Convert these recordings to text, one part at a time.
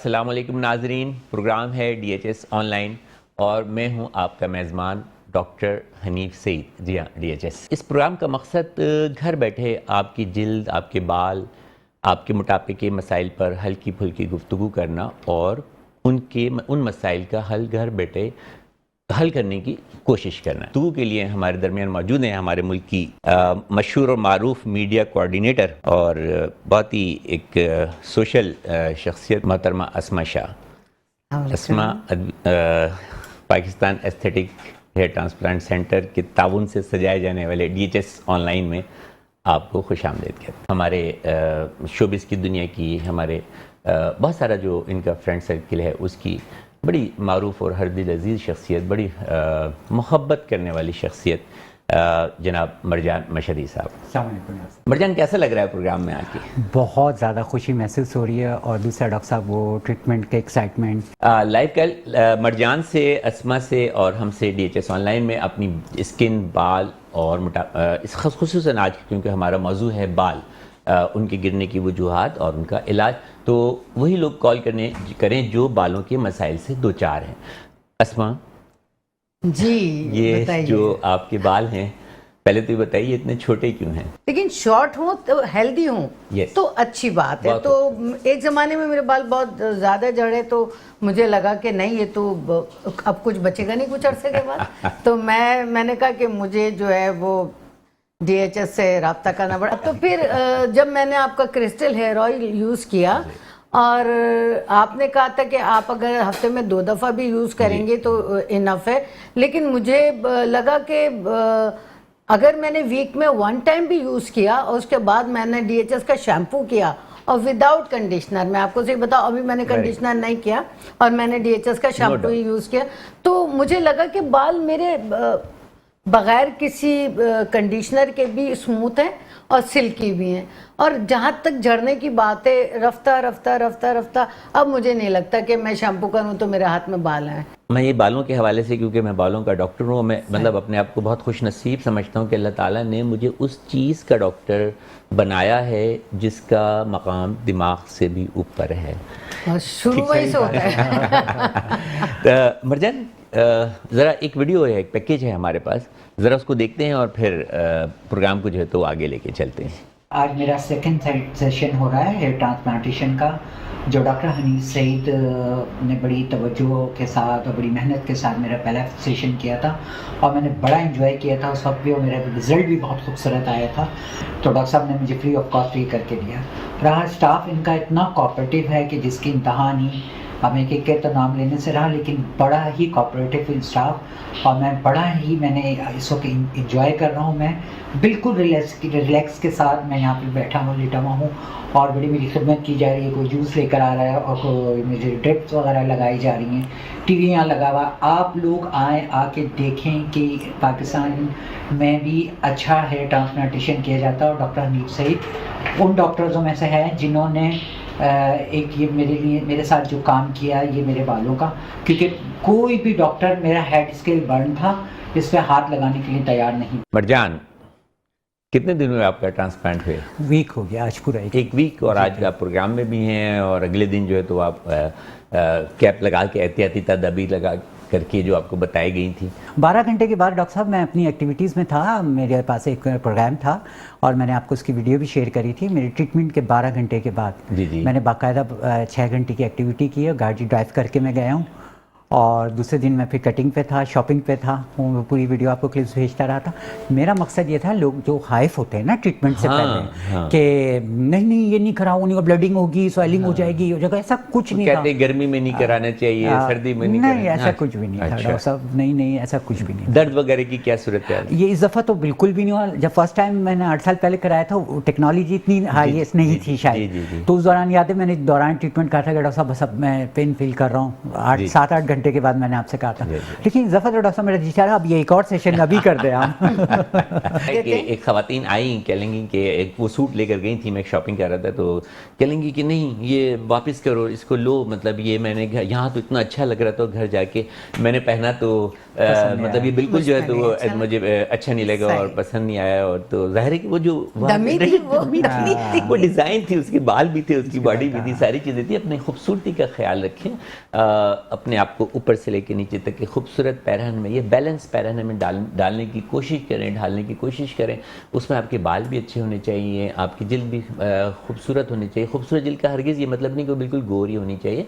السلام علیکم ناظرین، پروگرام ہے D H S online اور میں ہوں آپ کا میزبان ڈاکٹر حنیف سعید۔ جی ہاں، ڈی ایچ ایس۔ اس پروگرام کا مقصد گھر بیٹھے آپ کی جلد، آپ کے بال، آپ کے موٹاپے کے مسائل پر ہلکی پھلکی گفتگو کرنا اور ان مسائل کا حل گھر بیٹھے حل کرنے کی کوشش کرنا۔ گفتگو کے لیے ہمارے درمیان موجود ہیں ہمارے ملک کی مشہور اور معروف میڈیا کوآرڈینیٹر اور بہت ہی ایک سوشل شخصیت محترمہ Asma Shah. Asma Pakistan aesthetic hair transplant centre کے تعاون سے سجائے جانے والے D H S online میں آپ کو خوش آمدید کہتے ہیں۔ ہمارے شوبز کی دنیا کی، ہمارے بہت سارا جو ان کا فرینڈ سرکل ہے اس کی بڑی معروف اور ہر دل عزیز شخصیت، بڑی محبت کرنے والی شخصیت جناب مرجان مشہدی صاحب۔ السلام علیکم۔ مرجان، کیسا لگ رہا ہے پروگرام میں آ کے؟ بہت زیادہ خوشی محسوس ہو رہی ہے، اور دوسرا ڈاکٹر صاحب وہ ٹریٹمنٹ کے ایکسائٹمنٹ لائیو کل مرجان سے، اسما سے اور ہم سے D H S online میں اپنی اسکن، بال اور خصوصاً آج کیونکہ ہمارا موضوع ہے بال، ان کے گرنے کی وجوہات اور ان کا علاج، تو وہی لوگ کال کریں جو بالوں کے مسائل سے دوچار ہیں۔ اسما جی، یہ بتائیے۔ جو آپ کے بال ہیں، پہلے تو یہ بتائیے اتنے چھوٹے کیوں ہیں؟ لیکن شارٹ ہوں تو ہیلدی ہوں تو اچھی بات ہے۔ تو ایک زمانے میں میرے بال بہت زیادہ جڑے تو مجھے لگا کہ نہیں، یہ تو اب کچھ بچے گا نہیں کچھ عرصے کے بعد، تو میں نے کہا کہ مجھے جو ہے وہ ڈی ایچ ایس سے رابطہ کرنا پڑا۔ تو پھر جب میں نے آپ کا کرسٹل ہیئر آئل یوز کیا، اور آپ نے کہا تھا کہ آپ اگر ہفتے میں 2 دفعہ بھی یوز کریں گے تو انف ہے، لیکن مجھے لگا کہ اگر میں نے ویک میں 1 ٹائم بھی یوز کیا اور اس کے بعد میں نے ڈی ایچ ایس کا شیمپو کیا اور وداؤٹ کنڈیشنر، میں آپ کو صحیح بتاؤں ابھی میں نے کنڈیشنر نہیں کیا اور میں نے ڈی ایچ ایس کا شیمپو ہی یوز کیا، تو مجھے لگا کہ بال میرے بغیر کسی کنڈیشنر کے بھی اسموتھ ہیں اور سلکی بھی ہیں۔ اور جہاں تک جھڑنے کی بات ہے، رفتہ رفتہ اب مجھے نہیں لگتا کہ میں شیمپو کروں تو میرے ہاتھ میں بال ہیں۔ میں یہ بالوں کے حوالے سے، کیونکہ میں بالوں کا ڈاکٹر ہوں، میں مطلب اپنے آپ کو بہت خوش نصیب سمجھتا ہوں کہ اللہ تعالیٰ نے مجھے اس چیز کا ڈاکٹر بنایا ہے جس کا مقام دماغ سے بھی اوپر ہے۔ شروع وہی سے ہوتا ہے۔ مرجان، ذرا ایک ویڈیو ہے، ایک پیکیج ہے ہمارے پاس، ذرا اس کو دیکھتے ہیں اور پھر پروگرام کو جو ہے تو آگے لے کے چلتے ہیں۔ آج میرا سیکنڈ سیشن ہو رہا ہے ہیئر ٹرانسپلانٹیشن کا، جو ڈاکٹر حنیف سعید نے بڑی توجہ کے ساتھ اور بڑی محنت کے ساتھ میرا پہلا سیشن کیا تھا، اور میں نے بڑا انجوائے کیا تھا اس وقت بھی، اور میرا رزلٹ بھی بہت خوبصورت آیا تھا۔ تو ڈاکٹر صاحب نے مجھے فری آف کاسٹ یہ کر کے دیا۔ رہا اسٹاف ان کا اتنا کوآپریٹیو ہے کہ جس کی انتہا نہیں۔ اب ایک ایک کے تو نام لینے سے رہا، لیکن بڑا ہی کوآپریٹیو اسٹاف، اور میں نے اس وقت انجوائے کر رہا ہوں۔ میں بالکل ریلیکس کے ساتھ میں یہاں پہ بیٹھا ہوں، لیٹا ہوا ہوں، اور بڑی میری خدمت کی جا رہی ہے، کوئی جوس لے کر آ رہا ہے اور کوئی مجھے ڈرپس وغیرہ لگائی جا رہی ہیں، ٹی وی یہاں لگا ہوا۔ آپ لوگ آئیں، آ کے دیکھیں کہ پاکستان میں بھی اچھا ہیئر ٹرانسپلانٹیشن کیا جاتا ہے، اور ڈاکٹر حنیف سعید ان ڈاکٹرزوں میں سے ہے جنہوں نے ایک یہ میرے ساتھ جو کام کیا یہ میرے بالوں کا، کیونکہ کوئی بھی ڈاکٹر، میرا ہیڈ اسکیل برن تھا، اس پہ ہاتھ لگانے کے لیے تیار نہیں۔ مرجان، کتنے دن میں آپ کا ٹرانسپلانٹ ہوئے؟ ویک ہو گیا آج، پورا ایک ویک، اور آج آپ پروگرام میں بھی ہیں، اور اگلے دن جو ہے تو آپ کیپ لگا کے احتیاطی تدابیر لگا کر کے جو آپ کو بتائی گئی تھی۔ 12 گھنٹے کے بعد ڈاکٹر صاحب میں اپنی ایکٹیویٹیز میں تھا، میرے پاس ایک پروگرام تھا اور میں نے آپ کو اس کی ویڈیو بھی شیئر کری تھی۔ میری ٹریٹمنٹ کے 12 گھنٹے کے بعد میں نے باقاعدہ 6 گھنٹے کی ایکٹیویٹی کی ہے، گاڑی ڈرائیو کر کے میں گیا ہوں، اور دوسرے دن میں پھر کٹنگ پہ تھا، شاپنگ پہ تھا، وہ پوری ویڈیو آپ کو کلپس بھیجتا رہا تھا۔ میرا مقصد یہ تھا، لوگ جو خائف ہوتے ہیں نا ٹریٹمنٹ سے پہلے کہ نہیں یہ نہیں کراؤ، نہیں بلڈنگ ہوگی، سویلنگ ہو جائے گی، ہو جائے گا، ایسا کچھ نہیں تھا۔ کہتے ہیں گرمی میں نہیں کرانا چاہیے، سردی میں نہیں، ایسا کچھ بھی نہیں تھا ڈاکٹر صاحب، نہیں ایسا کچھ بھی نہیں۔ درد وغیرہ کی کیا صورت ہے؟ یہ اس دفعہ تو بالکل بھی نہیں ہوا۔ جب فرسٹ ٹائم میں نے 8 سال پہلے کرایا تھا، ٹیکنالوجی اتنی ہائیسٹ نہیں تھی شاید، تو اس دوران یاد ہے میں نے دوران ٹریٹمنٹ کہا تھا کہ ڈاکٹر صاحب بس اب میں پین فیل کر رہا ہوں، 7-8 گھنٹے گھنٹے کے بعد میں نے آپ سے کہا تھا. لیکن ظفر ڈاکٹر صاحب میرا جی چاہ رہا اب یہ ایک اور سیشن ابھی کر دیں ہم. ایک خواتین آئیں کہہ لیں گی کہ ایک وہ سوٹ لے کر گئی تھی, میں شاپنگ کر رہا تھا, تو کہہ لیں گی کہ نہیں یہ واپس کرو, اس کو لو, مطلب یہ میں نے یہاں تو اتنا اچھا لگ رہا تھا, گھر جا کے میں نے پہنا تو مطلب یہ بالکل جو ہے تو وہ مجھے اچھا نہیں لگا اور پسند نہیں آیا. اور تو ظاہر ہے کہ وہ جو وہ ڈیزائن تھی, اس کے بال بھی تھے, اس کی باڈی بھی تھی, ساری چیزیں تھی. اپنے خوبصورتی کا خیال رکھیں, اپنے آپ کو اوپر سے لے کے نیچے تک کہ خوبصورت پیرہن میں, یہ بیلنس پیرہن میں ڈالنے کی کوشش کریں, ڈھالنے کی کوشش کریں. اس میں آپ کے بال بھی اچھے ہونے چاہیے, آپ کی جلد بھی خوبصورت ہونی چاہیے. خوبصورت جلد کا ہرگز یہ مطلب نہیں کہ بالکل گوری ہونی چاہیے,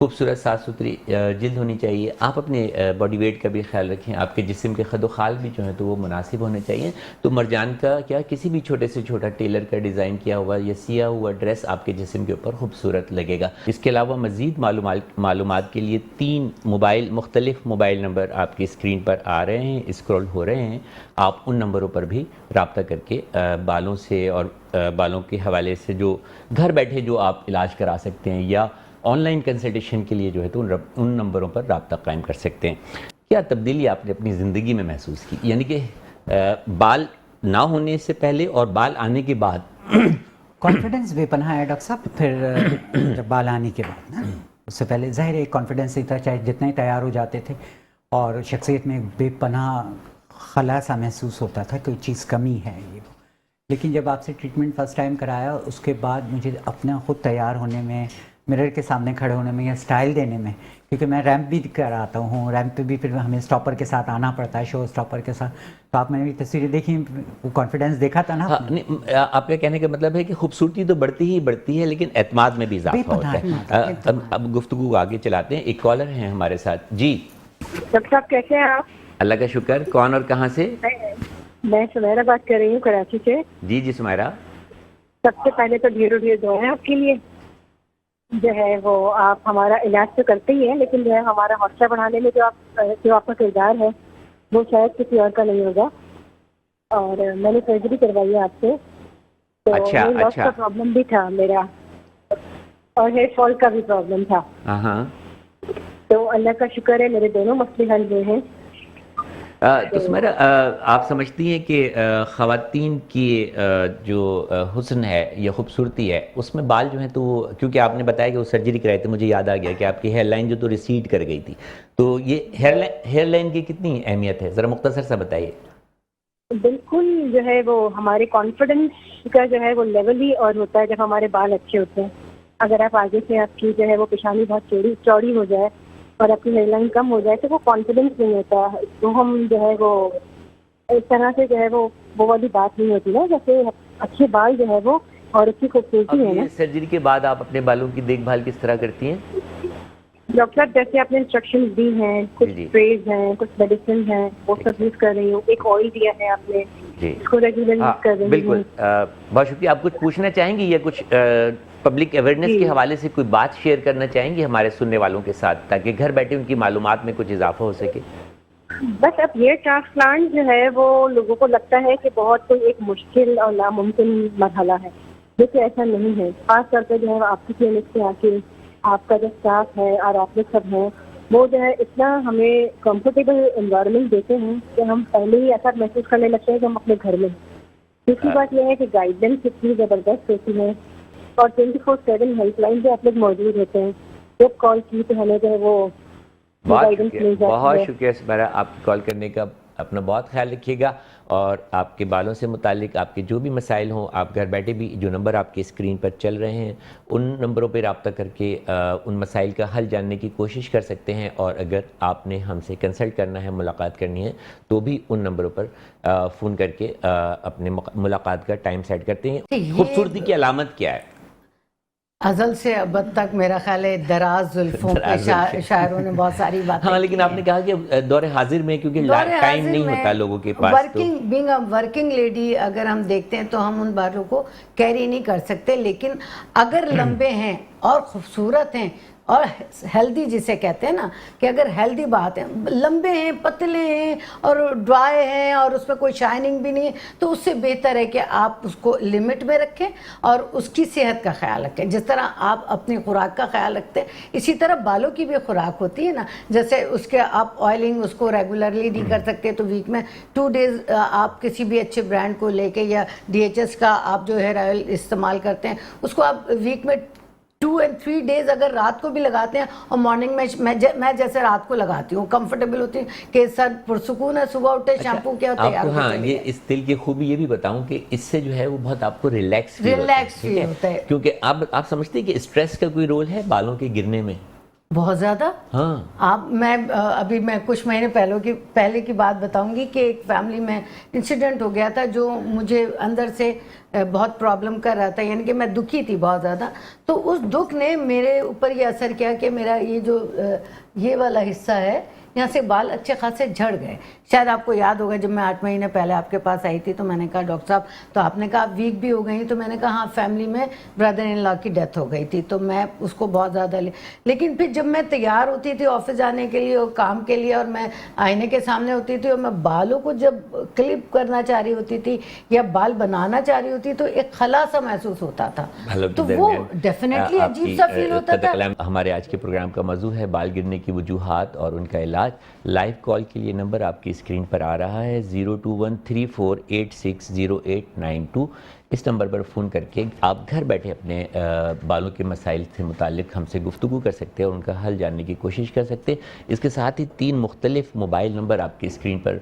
خوبصورت صاف ستھری جلد ہونی چاہیے. آپ اپنے باڈی ویٹ کا بھی خیال رکھیں, آپ کے جسم کے خد و خال بھی جو ہیں تو وہ مناسب ہونے چاہیے. تو مرجان کا کیا کسی بھی چھوٹے سے چھوٹا ٹیلر کا ڈیزائن کیا ہوا یا سیا ہوا ڈریس آپ کے جسم کے اوپر خوبصورت لگے گا. اس کے علاوہ مزید معلومات کے لیے 3 مختلف موبائل نمبر آپ کی اسکرین پر آ رہے ہیں, اسکرول ہو رہے ہیں. آپ ان نمبروں پر بھی رابطہ کر کے بالوں سے اور بالوں کے حوالے سے جو گھر بیٹھے جو آپ علاج کرا سکتے ہیں یا آن لائن کنسلٹیشن کے لیے جو ہے تو ان نمبروں پر رابطہ قائم کر سکتے ہیں. کیا تبدیلی آپ نے اپنی زندگی میں محسوس کی, یعنی کہ بال نہ ہونے سے پہلے اور بال آنے کے بعد؟ کانفیڈنس بے پناہ ہے ڈاکٹر صاحب. پھر جب بال آنے کے بعد نا, اس سے پہلے ظاہر ایک کانفیڈنس ہی تھا, چاہے جتنا ہی تیار ہو جاتے تھے, اور شخصیت میں بے پناہ خلا سا محسوس ہوتا تھا, کوئی چیز کمی ہے یہ. لیکن جب آپ سے ٹریٹمنٹ فرسٹ ٹائم کرایا, اس کے بعد مجھے اپنا خود تیار ہونے میں, مرر کے سامنے کھڑے ہونے میں یا اسٹائل دینے میں, کیونکہ میں ریمپ بھی کراتا ہوں, ریمپ پہ بھی پھر ہمیں اسٹاپر کے ساتھ آنا پڑتا ہے, شو اسٹاپر کے ساتھ. تو آپ نے بھی تصویریں دیکھی, وہ کانفیڈنس دیکھا تھا نا. آپ کا کہنے کا مطلب ہے کہ خوبصورتی تو بڑھتی ہی بڑھتی ہے, لیکن اعتماد میں بھی اضافہ ہوتا ہے. اب گفتگو آگے چلاتے ہیں. ایک کالر ہیں ہمارے ساتھ. جی ڈاکٹر صاحب کیسے ہیں آپ؟ اللہ کا شکر. کون اور کہاں سے؟ میں سمیرہ بات کر رہی ہوں, کراچی سے. جی سمیرہ. سب سے پہلے تو ڈھیروں دعائیں آپ کے لیے. جو ہے وہ آپ ہمارا علاج تو کرتے ہی ہیں, لیکن جو ہے ہمارا حوصلہ بڑھانے میں جو آپ کا کردار ہے وہ شاید کسی اور کا نہیں ہوگا. اور میں نے سرجری کروائی ہے آپ سے, تو لاس کا پرابلم بھی تھا میرا, اور ہیئر فال کا بھی پرابلم تھا. تو اللہ کا شکر ہے میرے دونوں مسئلے حل ہوئے ہیں. تو سمیرہ, آپ سمجھتی ہیں کہ خواتین کی جو حسن ہے یا خوبصورتی ہے, اس میں بال جو ہیں تو کیونکہ آپ نے بتایا کہ وہ سرجری کرائی تھی, مجھے یاد آ گیا کہ آپ کی ہیئر لائن جو تو ریسیڈ کر گئی تھی, تو یہ ہیئر لائن کی کتنی اہمیت ہے, ذرا مختصر سا بتائیے. بالکل جو ہے وہ ہمارے کانفیڈنس کا جو ہے وہ لیول ہی اور ہوتا ہے جب ہمارے بال اچھے ہوتے ہیں. اگر آپ آگے سے آپ کی جو ہے وہ پیشانی بہت چوڑی ہو جائے اور اپنی ہیئر لائن کم ہو جائے تو وہ کانفیڈنس نہیں ہوتا. تو ہم جو ہے وہ اس طرح سے جو ہے وہ والی بات نہیں ہوتی نا, جیسے اچھے بال جو ہے وہ اور اچھی خوبصورتی ہے نا. سرجری کے بعد آپ اپنے بالوں کی دیکھ بھال کس طرح کرتی ہیں؟ ڈاکٹر صاحب جیسے آپ نے انسٹرکشن دی ہیں, کچھ اسپریز ہیں, کچھ میڈیسن ہیں, وہ سب یوز کر رہی ہوں. ایک آئل دیا ہے آپ نے, اس کو ریگولر یوز کر رہی ہوں. بالکل, بہت شکریہ. آپ کچھ پوچھنا چاہیں گی یا کچھ پبلک اویئرنیس کے حوالے سے کوئی بات شیئر کرنا چاہیں گی ہمارے سننے والوں کے ساتھ, تاکہ گھر بیٹھے ان کی معلومات میں کچھ اضافہ ہو سکے؟ بس اب ہیئر ٹرانسپلانٹ جو ہے وہ لوگوں کو لگتا ہے کہ بہت کوئی ایک مشکل اور ناممکن مرحلہ ہے, لیکن ایسا نہیں ہے. خاص طور پہ جو ہے آپ کی کلینک سے آ کے آپ کا جو اسٹاف ہے اور آپ لوگ سب ہیں وہ جو ہے اتنا ہمیں کمفرٹیبل انوائرمنٹ دیتے ہیں کہ ہم پہلے ہی ایسا محسوس کرنے لگتے ہیں کہ ہم اپنے گھر میں. دوسری بات یہ ہے کہ گائیڈنس اتنی زبردست ہوتی ہے, اور 24/7 ہیلپ لائن پہ آپ لوگ موجود ہوتے ہیں. جب کال کی تو ہمیں جو ہے وہ بہت شکریہ سمیرہ, آپ کی کال کرنے کا. اپنا بہت خیال رکھیے گا, اور آپ کے بالوں سے متعلق آپ کے جو بھی مسائل ہوں, آپ گھر بیٹھے بھی جو نمبر آپ کی اسکرین پر چل رہے ہیں ان نمبروں پہ رابطہ کر کے ان مسائل کا حل جاننے کی کوشش کر سکتے ہیں. اور اگر آپ نے ہم سے کنسلٹ کرنا ہے, ملاقات کرنی ہے, تو بھی ان نمبروں پر فون کر کے اپنے ملاقات کا ٹائم سیٹ کرتے ہیں. خوبصورتی کی علامت کیا ہے؟ ازل سے ابد تک میرا خیال ہے دراز زلفوں پہ شاعروں نے بہت ساری باتیں. ہاں, لیکن آپ نے کہا کہ دور حاضر میں کیونکہ ٹائم نہیں ہوتا لوگوں کے پاس, بینگ اے ورکنگ لیڈی اگر ہم دیکھتے ہیں تو ہم ان بالوں کو کیری نہیں کر سکتے, لیکن اگر لمبے ہیں اور خوبصورت ہیں اور ہیلدی جسے کہتے ہیں نا کہ اگر ہیلدی بات ہے، لمبے ہیں، پتلے ہیں اور ڈرائی ہیں اور اس میں کوئی شائننگ بھی نہیں ہے، تو اس سے بہتر ہے کہ آپ اس کو لمٹ میں رکھیں اور اس کی صحت کا خیال رکھیں. جس طرح آپ اپنی خوراک کا خیال رکھتے ہیں اسی طرح بالوں کی بھی خوراک ہوتی ہے نا. جیسے اس کے آپ آئلنگ اس کو ریگولرلی نہیں کر سکتے تو ویک میں 2 days آپ کسی بھی اچھے برانڈ کو لے کے یا DHS کا آپ جو ہیئر آئل استعمال کرتے ہیں اس کو آپ ویک میں 2 and 3 days اگر رات کو بھی لگاتے ہیں اور مارننگ میں جیسے رات کو لگاتی ہوں کمفرٹیبل ہوتی ہوں کہ سر پرسکون ہے، صبح اٹھے شیمپو کیا تیار ہاں یہ اس تیل کی خوبی یہ بھی بتاؤں کہ اس سے جو ہے وہ بہت آپ کو ریلیکس فیل ہوتا ہے. کیونکہ آپ سمجھتے ہیں کہ اسٹریس کا کوئی رول ہے بالوں کے گرنے میں؟ بہت زیادہ. ہاں ابھی میں کچھ مہینے پہلے کی بات بتاؤں گی کہ ایک فیملی میں انسیڈنٹ ہو گیا تھا جو مجھے اندر سے بہت پرابلم کر رہا تھا، یعنی کہ میں دکھی تھی بہت زیادہ. تو اس دکھ نے میرے اوپر یہ اثر کیا کہ میرا یہ جو یہ والا حصہ ہے یہاں سے بال اچھے خاصے جھڑ گئے. شاید آپ کو یاد ہوگا جب میں 8 مہینے پہلے آپ کے پاس آئی تھی تو میں نے کہا ڈاکٹر صاحب، تو آپ نے کہا ویک بھی ہو گئی. تو میں نے کہا ہاں فیملی میں بردر ان لا کی ڈیتھ ہو گئی تھی تو میں اس کو بہت زیادہ لیکن پھر جب میں تیار ہوتی تھی آفس جانے کے لیے اور کام کے لیے اور میں آئینے کے سامنے ہوتی تھی اور میں بالوں کو جب کلپ کرنا چاہ رہی ہوتی تھی یا بال بنانا چاہ رہی ہوتی تو ایک خلا سا محسوس ہوتا تھا. تو وہ ڈیفینیٹلی عجیب سا فیل ہوتا تھا. ہمارے آج کے پروگرام کا موضوع ہے بال گرنے کی وجوہات اور ان کا علاج. لائیو کال کے لیے نمبر آپ کی اسکرین پر آ رہا ہے 0213486089 اس نمبر پر فون کر کے آپ گھر بیٹھے اپنے بالوں کے مسائل سے متعلق ہم سے گفتگو کر سکتے ہیں اور ان کا حل جاننے کی کوشش کر سکتے ہیں. اس کے ساتھ ہی 3 مختلف موبائل نمبر آپ کی اسکرین پر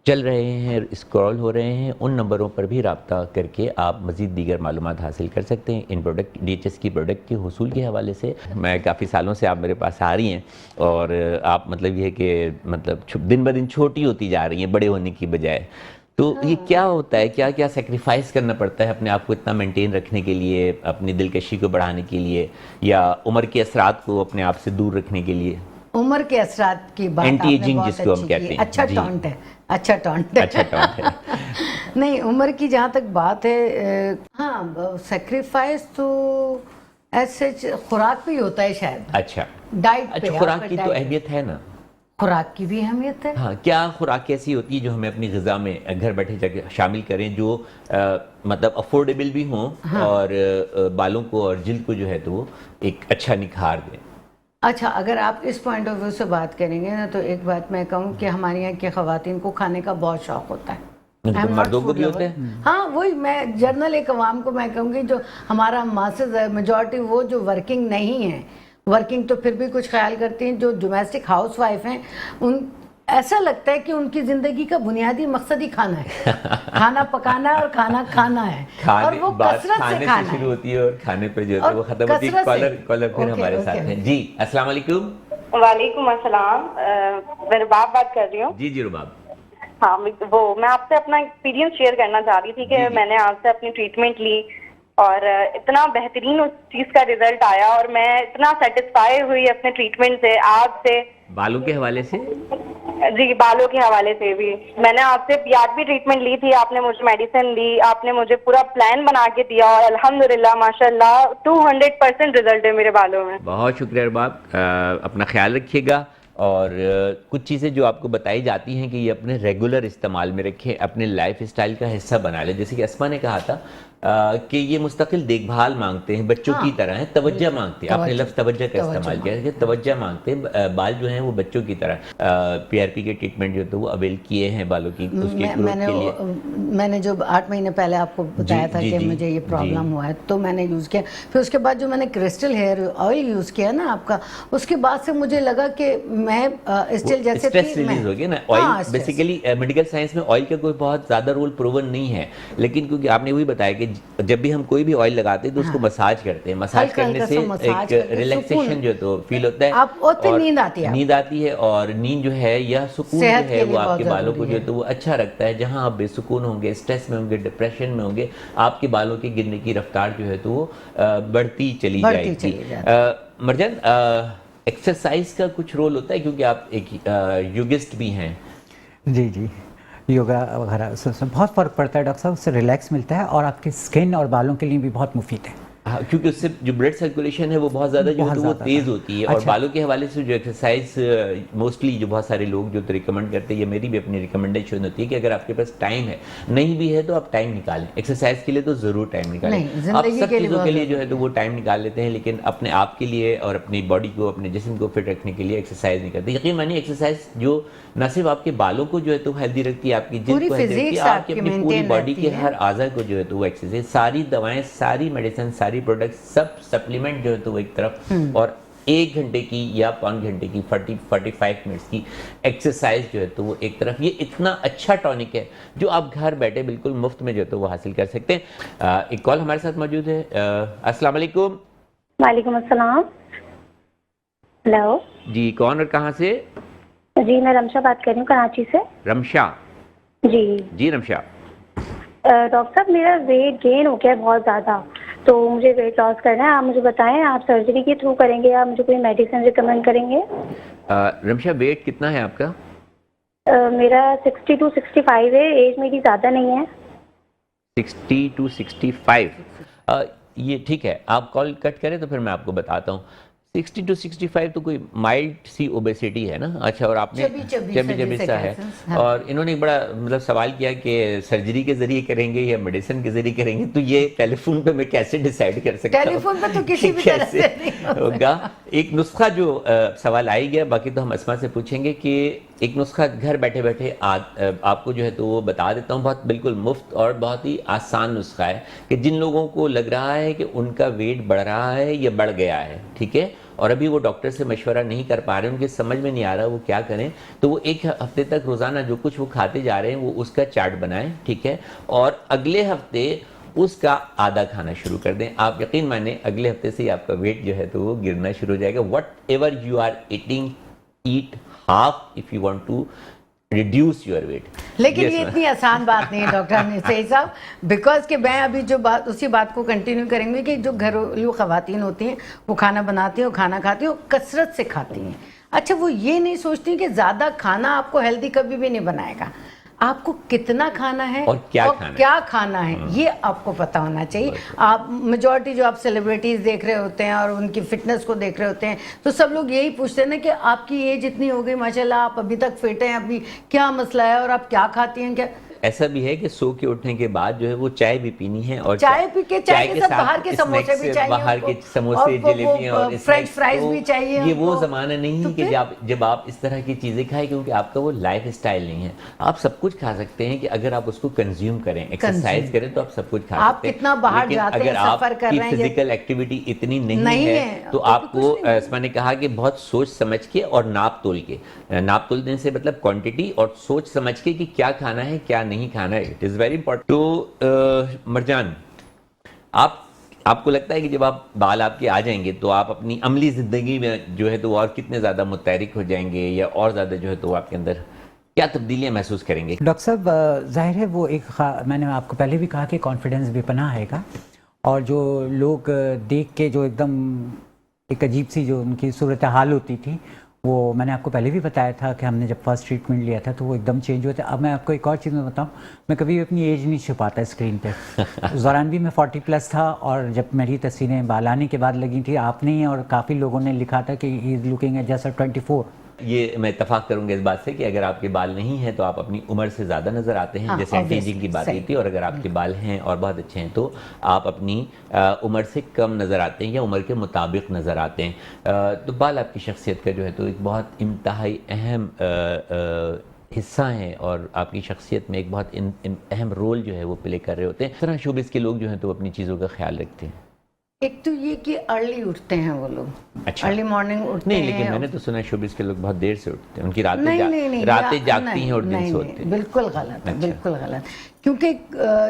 چل رہے ہیں، اسکرول ہو رہے ہیں. ان نمبروں پر بھی رابطہ کر کے آپ مزید دیگر معلومات حاصل کر سکتے ہیں ان پروڈکٹ DHS کی پروڈکٹ کے حصول کے حوالے سے. میں کافی سالوں سے آپ میرے پاس آ رہی ہیں اور آپ مطلب یہ ہے کہ مطلب دن بہ دن چھوٹی ہوتی جا رہی ہیں بڑے ہونے کی بجائے. تو یہ کیا ہوتا ہے، کیا سیکریفائز کرنا پڑتا ہے اپنے آپ کو اتنا مینٹین رکھنے کے لیے، اپنی دلکشی کو بڑھانے کے لیے یا عمر کے اثرات کو اپنے آپ سے دور رکھنے کے لیے؟ عمر کے اثرات کی بات اینٹی ایجنگ جس کو ہم کہتے ہیں. اچھا ٹونٹ ہے، اچھا ٹونٹ ہے. نہیں عمر کی جہاں تک بات ہے، ہاں سیکریفائز تو ایسے خوراک بھی ہوتا ہے شاید. اچھا ڈائٹ پہ خوراک کی تو اہمیت ہے نا. خوراک کی بھی اہمیت ہے. ہاں کیا خوراک ایسی ہوتی ہے جو ہمیں اپنی غذا میں گھر بیٹھے جا کے شامل کریں جو مطلب افورڈیبل بھی ہوں اور بالوں کو اور جلد کو جو ہے تو وہ ایک اچھا نکھار دیں؟ اچھا اگر آپ اس پوائنٹ آف ویو سے بات کریں گے نا تو ایک بات میں کہوں کہ ہمارے یہاں کی خواتین کو کھانے کا بہت شوق ہوتا ہے. مردوں کو بھی ہوتا ہے. ہاں وہی میں جنرل ایک عوام کو میں کہوں گی جو ہمارا ماسز ہے میجورٹی وہ جو ورکنگ نہیں ہیں، ورکنگ تو پھر بھی کچھ خیال کرتی ہیں، جو ڈومیسٹک ہاؤس وائف ہیں ان ایسا لگتا ہے کہ ان کی زندگی کا بنیادی مقصد ہی کھانا ہے. کھانا پکانا ہے اور کھانا کھانا ہے اور وہ کثرت سے کھانا ہے. شروع ہوتی ہے اور کھانے پہ جو ہے وہ ختم ہوتی ہے. کالر پھر ہمارے ساتھ ہیں. جی السلام علیکم. وعلیکم السلام. میں رباب بات کر رہی ہوں. جی رباب. ہاں وہ میں آپ سے اپنا ایکسپیرینس شیئر کرنا چاہ رہی تھی کہ میں نے آپ سے اپنی ٹریٹمنٹ لی اور اتنا بہترین اس چیز کا رزلٹ آیا اور میں اتنا سیٹسفائی ہوئی اپنے ٹریٹمنٹ سے. آپ سے بالوں کے حوالے سے؟ جی بالوں کے حوالے سے بھی میں نے آپ سے یاد بھی ٹریٹمنٹ لی تھی. آپ نے مجھے میڈیسن دی، آپ نے مجھے پورا پلان بنا کے دیا اور الحمدللہ ماشاء اللہ 200% رزلٹ ہے میرے بالوں میں. بہت شکریہ رباب. اپنا خیال رکھیے گا اور کچھ چیزیں جو آپ کو بتائی جاتی ہیں کہ یہ اپنے ریگولر استعمال میں رکھیں، اپنے لائف اسٹائل کا حصہ بنا لیں. جیسے کہ اسما نے کہا تھا کہ یہ مستقل دیکھ بھال مانگتے ہیں، بچوں کی طرح ہیں، توجہ مانگتے ہیں. آپ نے لفظ توجہ کا استعمال کیا کہ توجہ مانگتے ہیں. بال جو ہیں وہ بچوں کی طرح. PRP کے ٹریٹمنٹ جو تو وہ اویل کیے ہیں بالوں کی اس کے گروتھ کے لیے. میں نے جو 8 مہینے پہلے آپ کو بتایا تھا کہ مجھے یہ پرابلم ہوا ہے تو میں نے یوز کیا. پھر اس کے بعد جو میں نے کرسٹل ہیئر آئل یوز کیا نا آپ کا، اس کے بعد سے مجھے لگا کہ میں اسٹل جیسے اسٹریس ریلیز ہو گیا نا. آئل بیسیکلی میڈیکل سائنس میں آئل کا کوئی بہت زیادہ رول پروون نہیں ہے، لیکن کیونکہ آپ نے وہی بتایا کہ جب بھی ہم کوئی بھی آئل لگاتے ہیں تو اس کو مساج کرتے ہیں. مساج کرنے سے ایک ریلیکسیشن جو تو فیل ہوتا ہے، نیند آتی ہے اور نیند جو ہے یا سکون جو ہے وہ آپ کے بالوں کو جو ہے تو وہ اچھا رکھتا ہے. جہاں آپ بے سکون ہوں گے، اسٹریس میں ہوں گے، ڈپریشن میں ہوں گے، آپ کے بالوں کے گرنے کی رفتار جو ہے تو وہ بڑھتی چلی جائے گی. مرجان ایکسرسائز کا کچھ رول ہوتا ہے کیونکہ آپ ایک یوگسٹ بھی ہیں؟ جی یوگا وغیرہ اس سے بہت فرق پڑتا ہے ڈاکٹر صاحب. اس سے ریلیکس ملتا ہے اور آپ کے اسکن اور بالوں کے لیے بھی بہت مفید ہے. کیونکہ اس سے جو بلڈ سرکولیشن ہے وہ بہت زیادہ جو ہے تو وہ تیز ہوتی ہے. اور بالوں کے حوالے سے جو ایکسرسائز موسٹلی جو بہت سارے لوگ جو ریکمنڈ کرتے ہیں, یہ میری بھی اپنی ریکمنڈیشن ہوتی ہے کہ اگر آپ کے پاس ٹائم ہے, نہیں بھی ہے تو آپ ٹائم نکالیں. ایکسرسائز کے لیے تو ضرور ٹائم نکالیں. آپ سب چیزوں کے لیے جو ہے تو وہ ٹائم نکال لیتے ہیں, لیکن اپنے آپ کے لیے اور اپنی باڈی کو, اپنے جسم کو فٹ رکھنے کے لیے ایکسرسائز نہیں کرتے. یقین مانیے ایکسرسائز جو نہ صرف آپ کے بالوں کو جو ہے تو ہیلدی رکھتی ہے, آپ کی جلد کو ہیلدی رکھتی ہے, آپ کی اپنی پوری باڈی کے ہر اعضاء کو جو ہے تو وہ ایکسرسائز, ساری دوائیں, ساری میڈیسن, ساری پروڈکٹس, سب سپلیمنٹ جو ہے تو وہ ایک طرف, اور 1 گھنٹے کی یا 5 گھنٹے کی 45 منٹس کی ایکسرسائز جو ہے تو وہ ایک طرف. یہ اتنا اچھا ٹونک ہے جو آپ گھر بیٹھے بالکل مفت میں جو ہے تو وہ حاصل کر سکتے ہیں. ایک کال ہمارے ساتھ موجود ہے. السلام علیکم. وعلیکم السلام. ہلو جی, کون اور کہاں سے؟ جی میں رمشا بات کر رہی ہوں کراچی سے. رمشا جی رمشا. ڈاکٹر صاحب میرا ویٹ گین ہو گیا ہے بہت زیادہ, تو مجھے ویٹ لاس کرنا ہے. آپ مجھے بتائیں, آپ سرجری کے تھرو کریں گے یا مجھے کوئی میڈیسن ریکمینڈ کریں گے؟ رمشا, ویٹ کتنا ہے آپ کا؟ میرا 60 to 65 ہے, ایج میری زیادہ نہیں ہے. 60 to 65. یہ ٹھیک ہے, آپ کال کٹ کریں تو پھر میں آپ کو بتاتا ہوں. 60 to 65 تو کوئی مائلڈ سی اوبیسٹی ہے نا. اچھا, اور آپ نے چبی سا ہے, اور انہوں نے بڑا مطلب سوال کیا کہ سرجری کے ذریعے کریں گے یا میڈیسن کے ذریعے کریں گے, تو یہ ٹیلی فون پہ میں کیسے ڈیسائیڈ کر سکتا ہوں؟ ٹیلی فون پہ تو کسی بھی طرح سے نہیں ہوگا. ایک نسخہ جو سوال آئی گیا, باقی تو ہم اسما سے پوچھیں گے, کہ ایک نسخہ گھر بیٹھے بیٹھے آپ کو جو ہے تو وہ بتا دیتا ہوں. بہت بالکل مفت اور بہت ہی آسان نسخہ ہے, کہ جن لوگوں کو لگ رہا ہے کہ ان کا ویٹ بڑھ رہا ہے یا بڑھ گیا ہے, ٹھیک ہے, اور ابھی وہ ڈاکٹر سے مشورہ نہیں کر پا رہے, ان کے سمجھ میں نہیں آ رہا وہ کیا کریں, تو وہ 1 ہفتے تک روزانہ جو کچھ وہ کھاتے جا رہے ہیں وہ اس کا چارٹ بنائیں, ٹھیک ہے, اور اگلے ہفتے اس کا آدھا کھانا شروع کر دیں. آپ یقین مانیں اگلے ہفتے سے ہی آپ کا ویٹ جو ہے تو وہ گرنا شروع ہو جائے گا. Whatever you are eating, eat half of you want to reduce your weight. لیکن یہ اتنی آسان بات نہیں ہے ڈاکٹر حنیف صاحب, بیکاز کہ میں ابھی جو بات اسی بات کو کنٹینیو کریں گے, کہ جو گھریلو خواتین ہوتی ہیں وہ کھانا بناتی ہیں, وہ کھانا کھاتی ہیں, وہ کثرت سے کھاتی ہیں. اچھا, وہ یہ نہیں سوچتی کہ زیادہ کھانا آپ کو ہیلدی کبھی بھی نہیں بنائے گا. آپ کو کتنا کھانا ہے اور کیا کھانا ہے یہ آپ کو پتہ ہونا چاہیے. آپ میجورٹی جو آپ سیلیبریٹیز دیکھ رہے ہوتے ہیں اور ان کی فٹنس کو دیکھ رہے ہوتے ہیں, تو سب لوگ یہی پوچھتے ہیں نا کہ آپ کی ایج اتنی ہو گئی, ماشاءاللہ آپ ابھی تک فٹ ہیں, ابھی کیا مسئلہ ہے, اور آپ کیا کھاتی ہیں, کیا ایسا بھی ہے کہ سو کے اٹھنے کے بعد جو ہے وہ چائے بھی پینی ہے, اور چائے پی کے ساتھ باہر کے سموسے بھی چاہیے, باہر کے سموسے, جلیبیاں اور فرینچ فرائز بھی چاہیے. یہ وہ زمانہ نہیں ہے کہ جب آپ اس طرح کی چیزیں کھائیں, کیونکہ آپ کا وہ لائف اسٹائل نہیں ہے. آپ سب کچھ کھا سکتے ہیں کہ اگر آپ اس کو کنزیوم کریں, ایکسرسائز کریں, تو آپ سب کچھ کھا سکتے ہیں. آپ کتنا باہر جاتے ہیں, سفر کر رہے ہیں, فزیکل ایکٹیویٹی اتنی نہیں ہے, تو آپ کو اسما نے کہا کہ بہت سوچ سمجھ کے اور ناپ تول کے, ناپ تولنے سے مطلب کوانٹٹی, اور سوچ سمجھ کے کہ کیا کھانا ہے کیا نہیں کھانا ہے. It is very important. تو مرجان, آپ کو لگتا ہے کہ جب آپ بال آپ کے آ جائیں گے تو آپ اپنی عملی زندگی میں جو ہے تو اور کتنے زیادہ متحرک ہو جائیں گے, یا اور زیادہ جو ہے تو آپ کے اندر کیا تبدیلیاں محسوس کریں گے؟ ڈاکٹر صاحب, ظاہر ہے وہ ایک میں نے آپ کو پہلے بھی کہا کہ کانفیڈنس بے پناہ ہے گا, اور جو لوگ دیکھ کے جو ایک دم ایک عجیب سی جو ان کی صورتحال ہوتی تھی, وہ میں نے آپ کو پہلے بھی بتایا تھا کہ ہم نے جب فرسٹ ٹریٹمنٹ لیا تھا تو وہ ایک دم چینج ہوئے تھے. اب میں آپ کو ایک اور چیز میں بتاؤں, میں کبھی اپنی ایج نہیں چھپاتا اسکرین پہ. اس دوران بھی میں 40+ تھا, اور جب میری تصویریں بالانے کے بعد لگی تھی, آپ نے اور کافی لوگوں نے لکھا تھا کہ ہی از لوکنگ ایٹ جسٹ 24. یہ میں اتفاق کروں گا اس بات سے کہ اگر آپ کے بال نہیں ہیں تو آپ اپنی عمر سے زیادہ نظر آتے ہیں, جیسے اینٹی ایجنگ کی بات ہوئی تھی, اور اگر آپ کے بال ہیں اور بہت اچھے ہیں تو آپ اپنی عمر سے کم نظر آتے ہیں یا عمر کے مطابق نظر آتے ہیں. تو بال آپ کی شخصیت کا جو ہے تو ایک بہت انتہائی اہم حصہ ہیں, اور آپ کی شخصیت میں ایک بہت اہم رول جو ہے وہ پلے کر رہے ہوتے ہیں. اس طرح شوبز کے لوگ جو ہیں تو اپنی چیزوں کا خیال رکھتے ہیں. ایک تو یہ کہ ارلی اٹھتے ہیں وہ لوگ, ارلی مارننگ اٹھتے ہیں. نہیں, لیکن میں نے تو سنا شوبز کے لوگ بہت دیر سے اٹھتے ہیں, ان کی راتیں جاگتی ہیں اور دن سوتے ہیں. بالکل غلط ہے, بالکل غلط. کیونکہ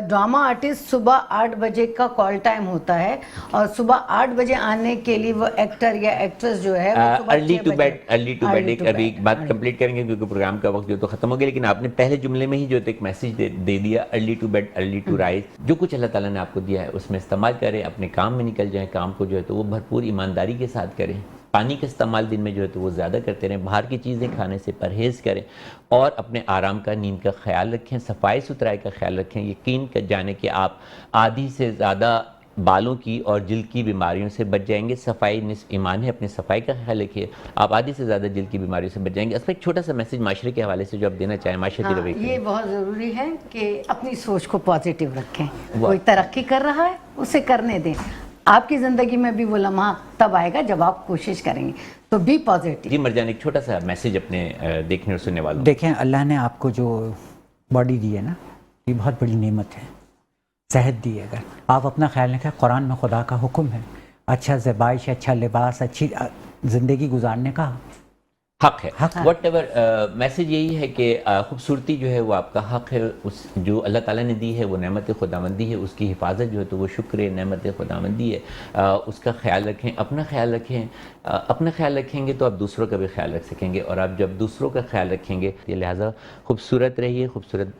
ڈرامہ آرٹسٹ صبح 8 بجے کا کال ٹائم ہوتا ہے, اور صبح 8 بجے آنے کے لیے وہ ایکٹر یا ایکٹریس جو ہے ارلی ٹو بیڈ. ایک ابھی بات کمپلیٹ کریں گے کیونکہ پروگرام کا وقت جو تو ختم ہو گیا, لیکن آپ نے پہلے جملے میں ہی جو ایک میسج دے دیا, early to bed early to rise. جو کچھ اللہ تعالیٰ نے آپ کو دیا ہے اس میں استعمال کریں, اپنے کام میں نکل جائیں, کام کو جو ہے تو وہ بھرپور ایمانداری کے ساتھ کریں. پانی کا استعمال دن میں جو ہے تو وہ زیادہ کرتے رہیں, باہر کی چیزیں کھانے سے پرہیز کریں, اور اپنے آرام کا, نیند کا خیال رکھیں, صفائی ستھرائی کا خیال رکھیں. یقین کر جانے کہ آپ آدھی سے زیادہ بالوں کی اور جلد کی بیماریوں سے بچ جائیں گے. صفائی نصف ایمان ہے, اپنے صفائی کا خیال رکھیے, آپ آدھی سے زیادہ جلد کی بیماریوں سے بچ جائیں گے. اس میں ایک چھوٹا سا میسج معاشرے کے حوالے سے جو آپ دینا چاہیں, معاشرتی رویے کے. یہ بہت ضروری ہے کہ اپنی سوچ کو پازیٹیو رکھیں. کوئی ترقی کر رہا ہے اسے کرنے دیں. آپ کی زندگی میں بھی وہ لمحہ تب آئے گا جب آپ کوشش کریں گے, تو بی پازیٹیو. جی مرجان, ایک چھوٹا سا میسج اپنے دیکھنے اور سننے والوں. دیکھیں, اللہ نے آپ کو جو باڈی دی ہے نا, یہ بہت بڑی نعمت ہے. صحت دی ہے. اگر آپ اپنا خیال رکھیں, قرآن میں خدا کا حکم ہے اچھا زیبائش, اچھا لباس, اچھی زندگی گزارنے کا حق ہے. واٹ ایور میسج یہی ہے کہ خوبصورتی جو ہے وہ آپ کا حق ہے. اس جو اللہ تعالیٰ نے دی ہے وہ نعمت خداوندی ہے, اس کی حفاظت جو ہے تو وہ شکر نعمت خداوندی ہے. اس کا خیال رکھیں, اپنا خیال رکھیں. اپنا خیال رکھیں گے تو آپ دوسروں کا بھی خیال رکھ سکیں گے, اور آپ جب دوسروں کا خیال رکھیں گے لہٰذا خوبصورت رہیے.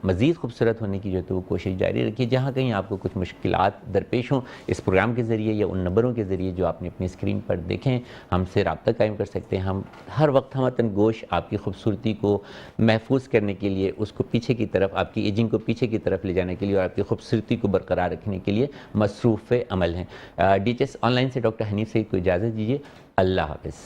مزید خوبصورت ہونے کی جو ہے تو وہ کوشش جاری رکھیے. جہاں کہیں آپ کو کچھ مشکلات درپیش ہوں, اس پروگرام کے ذریعے یا ان نمبروں کے ذریعے جو آپ نے اپنی اسکرین پر دیکھیں, ہم سے رابطہ قائم کر سکتے ہیں. ہم ہر وقت ہمتن گوش آپ کی خوبصورتی کو محفوظ کرنے کے لیے, اس کو پیچھے کی طرف, آپ کی ایجنگ کو پیچھے کی طرف لے جانے کے لیے اور آپ کی خوبصورتی کو برقرار رکھنے کے لیے مصروف عمل ہیں. D H S online سے ڈاکٹر حنیف سعید کو اجازت دیجیے. اللہ حافظ.